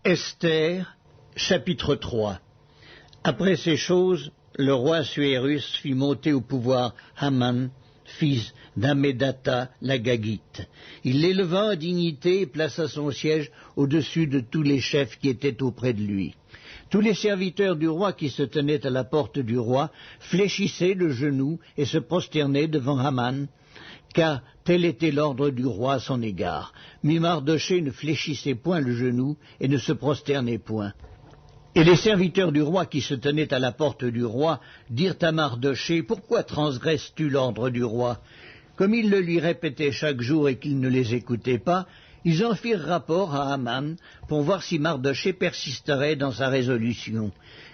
Esther, chapitre 3. Après ces choses, le roi Assuérus fit monter au pouvoir Haman, fils d'Hammédatha l'Agagite. Il l'éleva en dignité et plaça son siège au-dessus de tous les chefs qui étaient auprès de lui. Tous les serviteurs du roi qui se tenaient à la porte du roi fléchissaient le genou et se prosternaient devant Haman, car tel était l'ordre du roi à son égard. Mais Mardochée ne fléchissait point le genou et ne se prosternait point. Et les serviteurs du roi qui se tenaient à la porte du roi dirent à Mardochée, « Pourquoi transgresses-tu l'ordre du roi ?» Comme ils le lui répétaient chaque jour et qu'il ne les écoutait pas, ils en firent rapport à Haman pour voir si Mardochée persisterait dans sa résolution,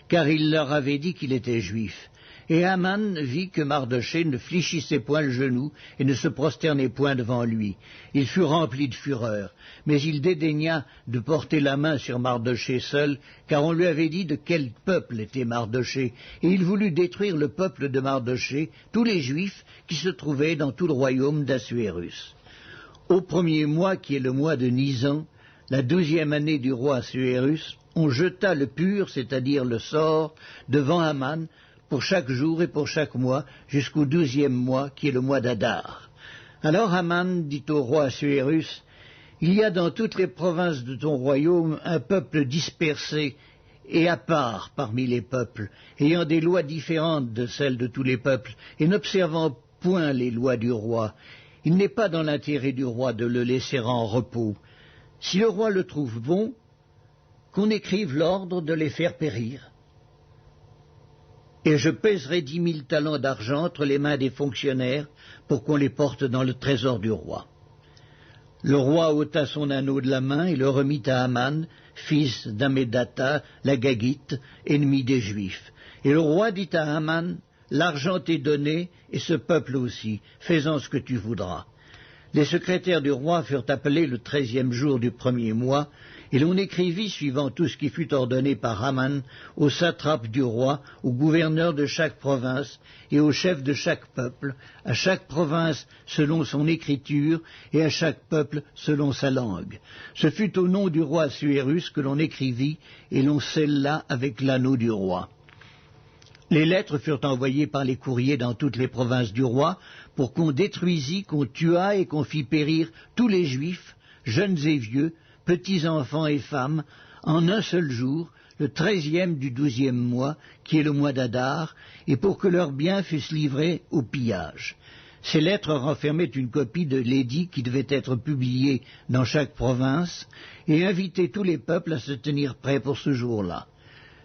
car il leur avait dit qu'il était juif. Et Haman vit que Mardochée ne fléchissait point le genou et ne se prosternait point devant lui. Il fut rempli de fureur, mais il dédaigna de porter la main sur Mardochée seul, car on lui avait dit de quel peuple était Mardochée, et il voulut détruire le peuple de Mardochée, tous les Juifs qui se trouvaient dans tout le royaume d'Assuérus. Au premier mois, qui est le mois de Nisan, la 12e année du roi Assuérus, on jeta le pur, c'est-à-dire le sort, devant Haman, pour chaque jour et pour chaque mois, jusqu'au 12e mois, qui est le mois d'Adar. Alors Haman dit au roi Assuérus, « Il y a dans toutes les provinces de ton royaume un peuple dispersé et à part parmi les peuples, ayant des lois différentes de celles de tous les peuples, et n'observant point les lois du roi. Il n'est pas dans l'intérêt du roi de le laisser en repos. Si le roi le trouve bon, qu'on écrive l'ordre de les faire périr. Et je pèserai 10 000 talents d'argent entre les mains des fonctionnaires pour qu'on les porte dans le trésor du roi. » Le roi ôta son anneau de la main et le remit à Haman, fils d'Hammédatha l'Agagite, ennemi des Juifs. Et le roi dit à Haman, « L'argent t'est donné, et ce peuple aussi, fais-en ce que tu voudras. » Les secrétaires du roi furent appelés le 13e jour du premier mois, et l'on écrivit, suivant tout ce qui fut ordonné par Haman, aux satrapes du roi, aux gouverneurs de chaque province et aux chefs de chaque peuple, à chaque province selon son écriture et à chaque peuple selon sa langue. Ce fut au nom du roi Assuérus que l'on écrivit, et l'on scella avec l'anneau du roi. Les lettres furent envoyées par les courriers dans toutes les provinces du roi, pour qu'on détruisît, qu'on tuât et qu'on fît périr tous les Juifs, jeunes et vieux, petits enfants et femmes, en un seul jour, le 13e du 12e mois, qui est le mois d'Adar, et pour que leurs biens fussent livrés au pillage. Ces lettres renfermaient une copie de l'édit qui devait être publié dans chaque province, et invitaient tous les peuples à se tenir prêts pour ce jour-là.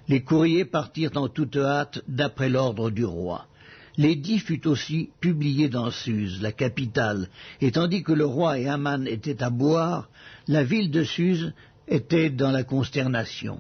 Les courriers partirent en toute hâte d'après l'ordre du roi. L'édit fut aussi publié dans Suse, la capitale, et tandis que le roi et Haman étaient à boire, la ville de Suse était dans la consternation.